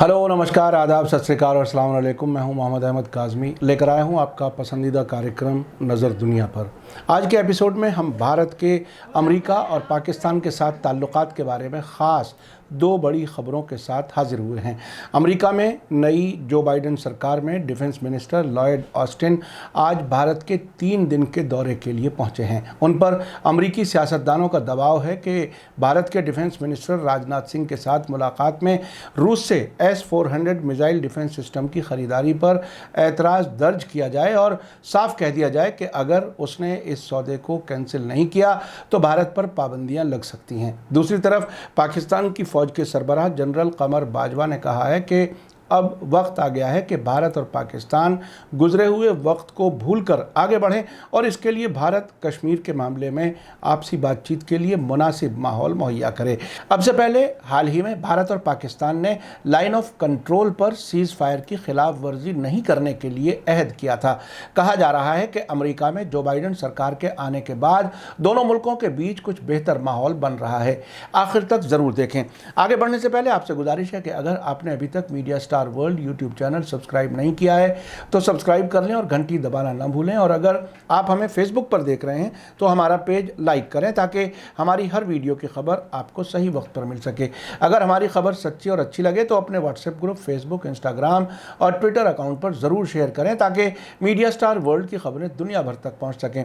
Hello, नमस्कार, आदाब, सत श्री अकाल और अस्सलाम वालेकुम। मैं हूं मोहम्मद अहमद काज़मी, लेकर आया हूं आपका पसंदीदा कार्यक्रम नज़र दुनिया पर। आज के एपिसोड में हम भारत के अमेरिका और पाकिस्तान के साथ ताल्लुकात के बारे में ख़ास दो बड़ी ख़बरों के साथ हाजिर हुए हैं। अमेरिका में नई जो बाइडेन सरकार में डिफेंस मिनिस्टर लॉयड ऑस्टिन आज भारत के 3 दिन के दौरे के लिए पहुंचे हैं। उन पर अमेरिकी सियासतदानों का दबाव है कि भारत के डिफेंस मिनिस्टर राजनाथ सिंह के साथ मुलाकात में रूस से S-400 मिसाइल डिफेंस सिस्टम की ख़रीदारी पर ऐतराज़ दर्ज किया जाए और साफ कह दिया जाए कि अगर उसने इस सौदे को कैंसिल नहीं किया तो भारत पर पाबंदियां लग सकती हैं। दूसरी तरफ पाकिस्तान की फ़ौज के सरबराह जनरल कमर बाजवा ने कहा है कि अब वक्त आ गया है कि भारत और पाकिस्तान गुजरे हुए वक्त को भूलकर आगे बढ़ें और इसके लिए भारत कश्मीर के मामले में आपसी बातचीत के लिए मुनासिब माहौल मुहैया करे। अब से पहले हाल ही में भारत और पाकिस्तान ने लाइन ऑफ कंट्रोल पर सीज़ फायर की खिलाफ वर्जी नहीं करने के लिए अहद किया था। कहा जा रहा है कि अमेरिका में जो बाइडेन सरकार के आने के बाद दोनों मुल्कों के बीच कुछ बेहतर माहौल बन रहा है। आखिर तक ज़रूर देखें। आगे बढ़ने से पहले आपसे गुजारिश है कि अगर आपने अभी तक media star world YouTube channel subscribe नहीं किया है तो सब्सक्राइब कर लें और घंटी दबाना ना भूलें। और अगर आप हमें फेसबुक पर देख रहे हैं तो हमारा पेज लाइक करें ताकि हमारी हर वीडियो की खबर आपको सही वक्त पर मिल सके। अगर हमारी खबर सच्ची और अच्छी लगे तो अपने व्हाट्सएप ग्रुप, फेसबुक, इंस्टाग्राम और ट्विटर अकाउंट पर ज़रूर शेयर करें ताकि मीडिया स्टार वर्ल्ड की खबरें दुनिया भर तक पहुँच सकें।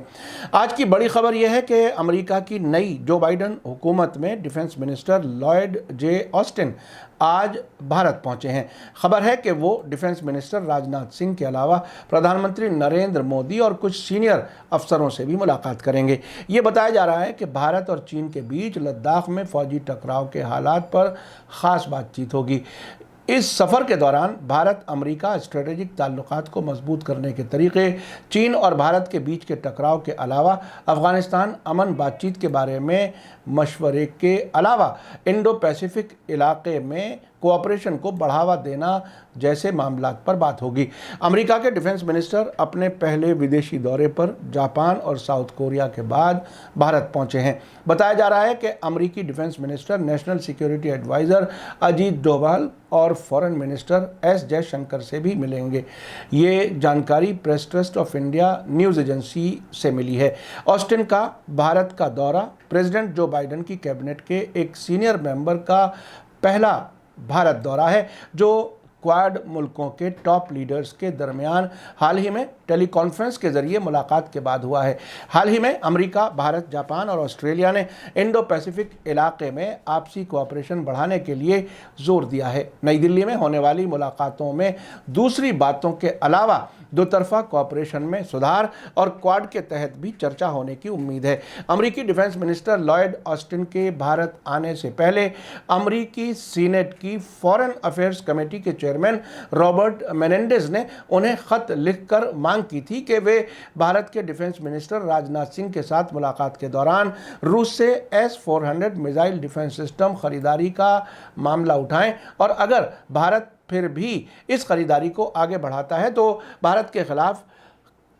आज की बड़ी खबर यह है कि अमेरिका की नई जो बाइडेन हुकूमत में डिफेंस मिनिस्टर लॉयड जे ऑस्टिन आज भारत पहुंचे हैं। खबर है कि वो डिफेंस मिनिस्टर राजनाथ सिंह के अलावा प्रधानमंत्री नरेंद्र मोदी और कुछ सीनियर अफसरों से भी मुलाकात करेंगे। ये बताया जा रहा है कि भारत और चीन के बीच लद्दाख में फौजी टकराव के हालात पर ख़ास बातचीत होगी। इस सफ़र के दौरान भारत अमेरिका स्ट्रेटेजिक ताल्लुकात को मजबूत करने के तरीके, चीन और भारत के बीच के टकराव के अलावा अफ़गानिस्तान अमन बातचीत के बारे में मशवरे के अलावा इंडो पैसिफिक इलाके में कोऑपरेशन को बढ़ावा देना जैसे मामलात पर बात होगी। अमेरिका के डिफेंस मिनिस्टर अपने पहले विदेशी दौरे पर जापान और साउथ कोरिया के बाद भारत पहुंचे हैं। बताया जा रहा है कि अमेरिकी defence minister national security adviser Ajit Doval और फॉरेन मिनिस्टर एस जयशंकर से भी मिलेंगे। ये जानकारी press trust of India news agency से मिली है। ऑस्टिन का भारत का दौरा प्रेसिडेंट जो बाइडेन की कैबिनेट के एक सीनियर मेंबर का पहला भारत दौरा है जो क्वाड मुल्कों के टॉप लीडर्स के दरमियान हाल ही में टेलीकॉन्फ्रेंस के जरिए मुलाकात के बाद हुआ है। हाल ही में अमेरिका, भारत, जापान और ऑस्ट्रेलिया ने इंडो पैसिफिक इलाके में आपसी कोऑपरेशन बढ़ाने के लिए जोर दिया है। नई दिल्ली में होने वाली मुलाकातों में दूसरी बातों के अलावा दोतरफा कोऑपरेशन में सुधार और क्वाड के तहत भी चर्चा होने की उम्मीद है। अमेरिकी डिफेंस मिनिस्टर लॉयड ऑस्टिन के भारत आने से पहले अमेरिकी सीनेट की फॉरेन अफेयर्स कमेटी के चेयरमैन रॉबर्ट मेनेंडेज ने उन्हें खत लिखकर मांग की थी कि वे भारत के डिफेंस मिनिस्टर राजनाथ सिंह के साथ मुलाकात के दौरान रूस से S-400 मिसाइल डिफेंस सिस्टम खरीदारी का मामला उठाएं और अगर भारत फिर भी इस खरीदारी को आगे बढ़ाता है तो भारत के खिलाफ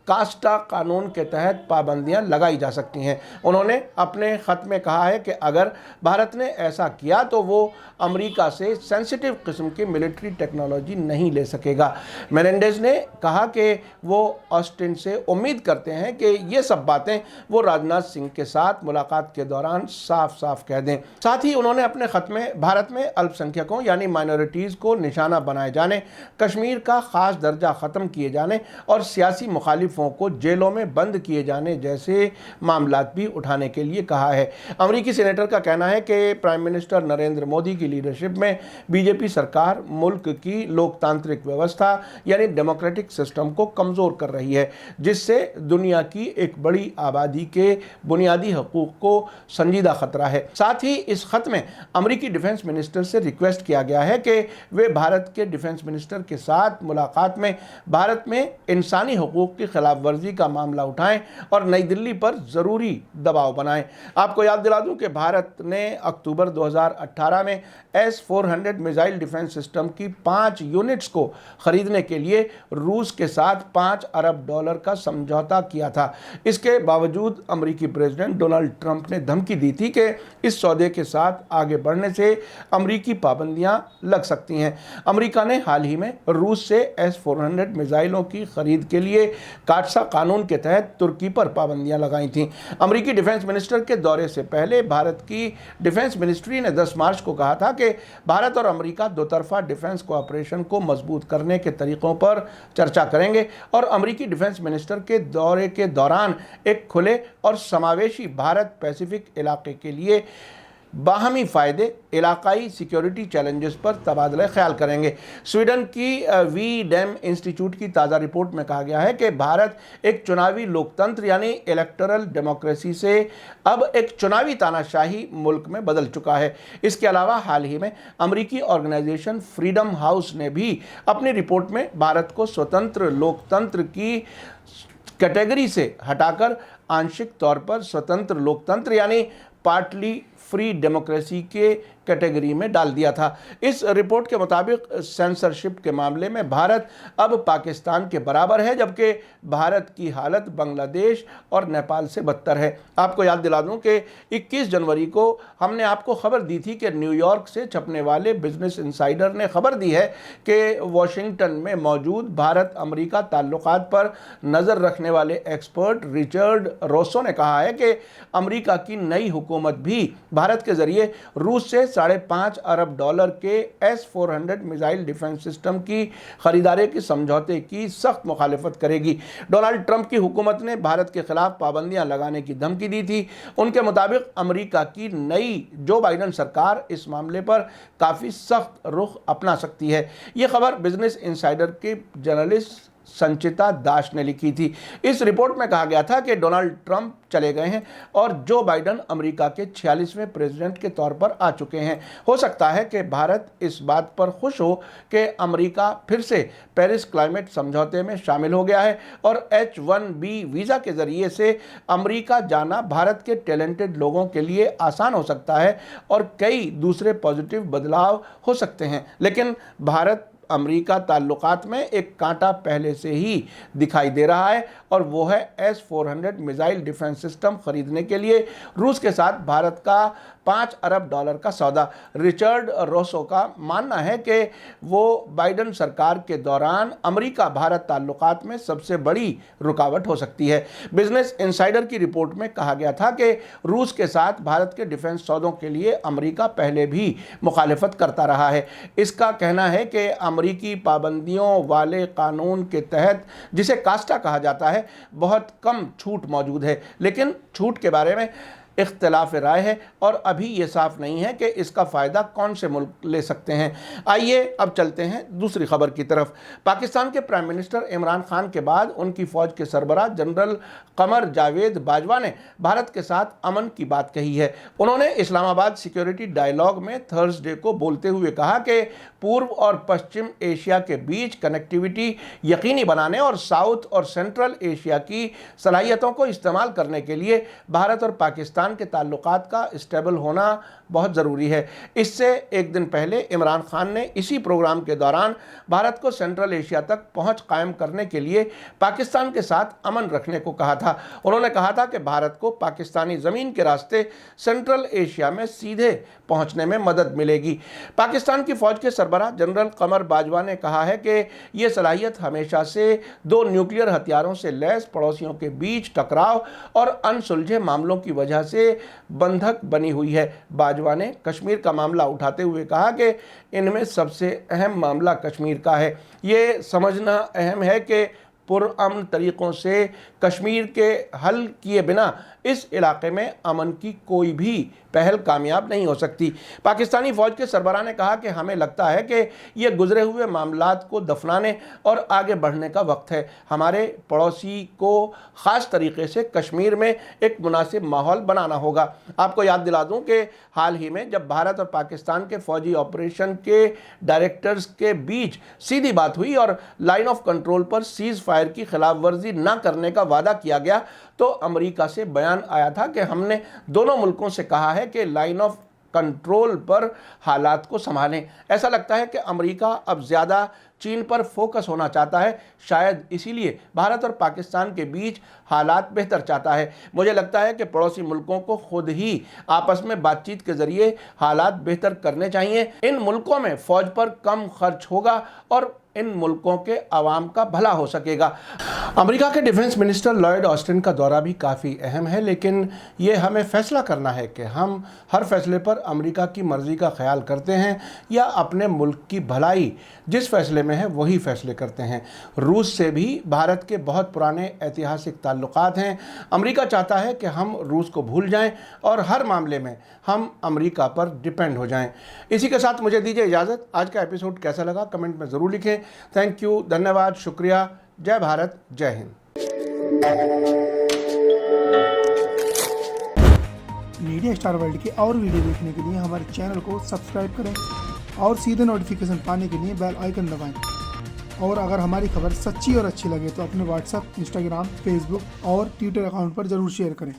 कास्टा कानून के तहत पाबंदियां लगाई जा सकती हैं। उन्होंने अपने ख़त में कहा है कि अगर भारत ने ऐसा किया तो वो अमेरिका से सेंसिटिव किस्म की मिलिट्री टेक्नोलॉजी नहीं ले सकेगा। मेनेंडेज ने कहा कि वो ऑस्टिन से उम्मीद करते हैं कि ये सब बातें वो राजनाथ सिंह के साथ मुलाकात के दौरान साफ साफ कह दें। साथ ही उन्होंने अपने ख़त में भारत में अल्पसंख्यकों यानी माइनॉरिटीज़ को निशाना बनाए जाने, कश्मीर का ख़ास दर्जा ख़त्म किए जाने और सियासी मुखालिफ को जेलों में बंद किए जाने जैसे मामलात भी उठाने के लिए कहा है। अमेरिकी सीनेटर का कहना है कि प्राइम मिनिस्टर नरेंद्र मोदी की लीडरशिप में बीजेपी सरकार मुल्क की लोकतांत्रिक व्यवस्था यानी डेमोक्रेटिक सिस्टम को कमज़ोर कर रही है, जिससे दुनिया की एक बड़ी आबादी के बुनियादी हकूक़ को संजीदा खतरा है। साथ ही इस खत में अमेरिकी डिफेंस मिनिस्टर से रिक्वेस्ट किया गया है कि वे भारत के डिफेंस मिनिस्टर के साथ मुलाकात में भारत में इंसानी हकूक़ की खिलाफ वर्जी का मामला उठाएं और नई दिल्ली पर ज़रूरी दबाव बनाएं। आपको याद दिला दूं कि भारत ने अक्टूबर 2018 में S-400 मिसाइल डिफेंस सिस्टम की 5 यूनिट्स को खरीदने के लिए रूस के साथ $5 अरब का समझौता किया था। इसके बावजूद अमेरिकी प्रेसिडेंट डोनाल्ड ट्रंप ने धमकी दी थी कि इस सौदे के साथ आगे बढ़ने से अमेरिकी पाबंदियां लग सकती हैं। अमेरिका ने हाल ही में रूस से S-400 मिसाइलों की खरीद के लिए काटसा कानून के तहत तुर्की पर पाबंदियां लगाई थीं। अमेरिकी डिफेंस मिनिस्टर के दौरे से पहले भारत की डिफेंस मिनिस्ट्री ने 10 मार्च को कहा था कि भारत और अमेरिका दोतरफा डिफेंस कोऑपरेशन को मजबूत करने के तरीकों पर चर्चा करेंगे और अमेरिकी डिफेंस मिनिस्टर के दौरे के दौरान एक खुले और समावेशी भारत पैसिफिक इलाके के लिए बाहमी फ़ायदे, इलाकाई सिक्योरिटी चैलेंजेस पर तबादला ख्याल करेंगे। स्वीडन की वी डैम इंस्टीट्यूट की ताज़ा रिपोर्ट में कहा गया है कि भारत एक चुनावी लोकतंत्र यानी इलेक्टोरल डेमोक्रेसी से अब एक चुनावी तानाशाही मुल्क में बदल चुका है। इसके अलावा हाल ही में अमेरिकी ऑर्गेनाइजेशन फ्रीडम हाउस ने भी अपनी रिपोर्ट में भारत को स्वतंत्र लोकतंत्र की कैटेगरी से हटाकर आंशिक तौर पर स्वतंत्र लोकतंत्र यानी पार्टली फ्री डेमोक्रेसी के कैटेगरी में डाल दिया था। इस रिपोर्ट के मुताबिक सेंसरशिप के मामले में भारत अब पाकिस्तान के बराबर है, जबकि भारत की हालत बांग्लादेश और नेपाल से बदतर है। आपको याद दिला दूं कि 21 जनवरी को हमने आपको खबर दी थी कि न्यूयॉर्क से छपने वाले बिजनेस इनसाइडर ने खबर दी है कि वॉशिंगटन में मौजूद भारत अमेरिका ताल्लुकात पर नज़र रखने वाले एक्सपर्ट रिचर्ड रोसो ने कहा है कि अमेरिका की नई हुकूमत भी भारत के जरिए रूस से $5.5 अरब के S-400 मिसाइल डिफेंस सिस्टम की खरीदारी के समझौते की सख्त मुखालिफत करेगी। डोनाल्ड ट्रंप की हुकूमत ने भारत के खिलाफ पाबंदियां लगाने की धमकी दी थी। उनके मुताबिक अमेरिका की नई जो बाइडेन सरकार इस मामले पर काफ़ी सख्त रुख अपना सकती है। ये खबर बिजनेस इनसाइडर के जर्नलिस्ट संचिता दास ने लिखी थी। इस रिपोर्ट में कहा गया था कि डोनाल्ड ट्रंप चले गए हैं और जो बाइडेन अमेरिका के 46वें प्रेसिडेंट के तौर पर आ चुके हैं। हो सकता है कि भारत इस बात पर खुश हो कि अमेरिका फिर से पेरिस क्लाइमेट समझौते में शामिल हो गया है और H-1B वीज़ा के ज़रिए से अमेरिका जाना भारत के टैलेंटेड लोगों के लिए आसान हो सकता है और कई दूसरे पॉजिटिव बदलाव हो सकते हैं। लेकिन भारत अमेरिका ताल्लुकात में एक कांटा पहले से ही दिखाई दे रहा है और वो है S-400 मिसाइल डिफेंस सिस्टम खरीदने के लिए रूस के साथ भारत का $5 अरब का सौदा। रिचर्ड रोसो का मानना है कि वो बाइडेन सरकार के दौरान अमेरिका भारत ताल्लुकात में सबसे बड़ी रुकावट हो सकती है। बिजनेस इनसाइडर की रिपोर्ट में कहा गया था कि रूस के साथ भारत के डिफेंस सौदों के लिए अमेरिका पहले भी मुखालिफत करता रहा है। इसका कहना है कि अमेरिकी पाबंदियों वाले कानून के तहत, जिसे कास्टा कहा जाता है, बहुत कम छूट मौजूद है, लेकिन छूट के बारे में इख्तिलाफ राय है और अभी ये साफ नहीं है कि इसका फ़ायदा कौन से मुल्क ले सकते हैं। आइए अब चलते हैं दूसरी खबर की तरफ। पाकिस्तान के प्राइम मिनिस्टर इमरान खान के बाद उनकी फ़ौज के सरबराह जनरल कमर जावेद बाजवा ने भारत के साथ अमन की बात कही है। उन्होंने इस्लामाबाद सिक्योरिटी डायलॉग में थर्सडे को बोलते हुए कहा कि पूर्व और पश्चिम एशिया के बीच कनेक्टिविटी यकीनी बनाने और साउथ और सेंट्रल एशिया की सलाहियतों को इस्तेमाल करने के लिए भारत और पाकिस्तान के ताल्लुकात का स्टेबल होना बहुत ज़रूरी है। इससे एक दिन पहले इमरान खान ने इसी प्रोग्राम के दौरान भारत को सेंट्रल एशिया तक पहुंच कायम करने के लिए पाकिस्तान के साथ अमन रखने को कहा था। उन्होंने कहा था कि भारत को पाकिस्तानी ज़मीन के रास्ते सेंट्रल एशिया में सीधे पहुंचने में मदद मिलेगी। पाकिस्तान की फ़ौज के सरबराह जनरल कमर बाजवा ने कहा है कि ये सलाहियत हमेशा से दो न्यूक्लियर हथियारों से लैस पड़ोसियों के बीच टकराव और अनसुलझे मामलों की वजह से बंधक बनी हुई है। बाजवा ने कश्मीर का मामला उठाते हुए कहा कि इनमें सबसे अहम मामला कश्मीर का है। ये समझना अहम है कि पुरअमन तरीक़ों से कश्मीर के हल किए बिना इस इलाके में अमन की कोई भी पहल कामयाब नहीं हो सकती। पाकिस्तानी फौज के सरबराह ने कहा कि हमें लगता है कि ये गुजरे हुए मामलात को दफनाने और आगे बढ़ने का वक्त है। हमारे पड़ोसी को ख़ास तरीके से कश्मीर में एक मुनासिब माहौल बनाना होगा। आपको याद दिला दूं कि हाल ही में जब भारत और पाकिस्तान के फौजी ऑपरेशन के डायरेक्टर्स के बीच सीधी बात हुई और लाइन ऑफ कंट्रोल पर सीज फायर की खिलाफ वर्जी न करने का वादा किया गया, तो अमेरिका से बयान आया था कि हमने दोनों मुल्कों से कहा है कि लाइन ऑफ कंट्रोल पर हालात को संभालें। ऐसा लगता है कि अमेरिका अब ज़्यादा चीन पर फोकस होना चाहता है, शायद इसीलिए भारत और पाकिस्तान के बीच हालात बेहतर चाहता है। मुझे लगता है कि पड़ोसी मुल्कों को खुद ही आपस में बातचीत के ज़रिए हालात बेहतर करने चाहिए। इन मुल्कों में फ़ौज पर कम खर्च होगा और इन मुल्कों के अवाम का भला हो सकेगा। अमेरिका के डिफेंस मिनिस्टर लॉयड ऑस्टिन का दौरा भी काफ़ी अहम है, लेकिन ये हमें फैसला करना है कि हम हर फैसले पर अमेरिका की मर्ज़ी का ख्याल करते हैं या अपने मुल्क की भलाई जिस फैसले में है वही फैसले करते हैं। रूस से भी भारत के बहुत पुराने ऐतिहासिक ताल्लुकात हैं। अमेरिका चाहता है कि हम रूस को भूल जाएं और हर मामले में हम अमेरिका पर डिपेंड हो जाएं। इसी के साथ मुझे दीजिए इजाज़त। आज का एपिसोड कैसा लगा कमेंट में ज़रूर लिखें। थैंक यू, धन्यवाद, शुक्रिया। जय भारत, जय हिंद। मीडिया स्टार वर्ल्ड के और वीडियो देखने के लिए हमारे चैनल को सब्सक्राइब करें और सीधे नोटिफिकेशन पाने के लिए बेल आइकन दबाएं। और अगर हमारी खबर सच्ची और अच्छी लगे तो अपने व्हाट्सएप, इंस्टाग्राम, फेसबुक और ट्विटर अकाउंट पर ज़रूर शेयर करें।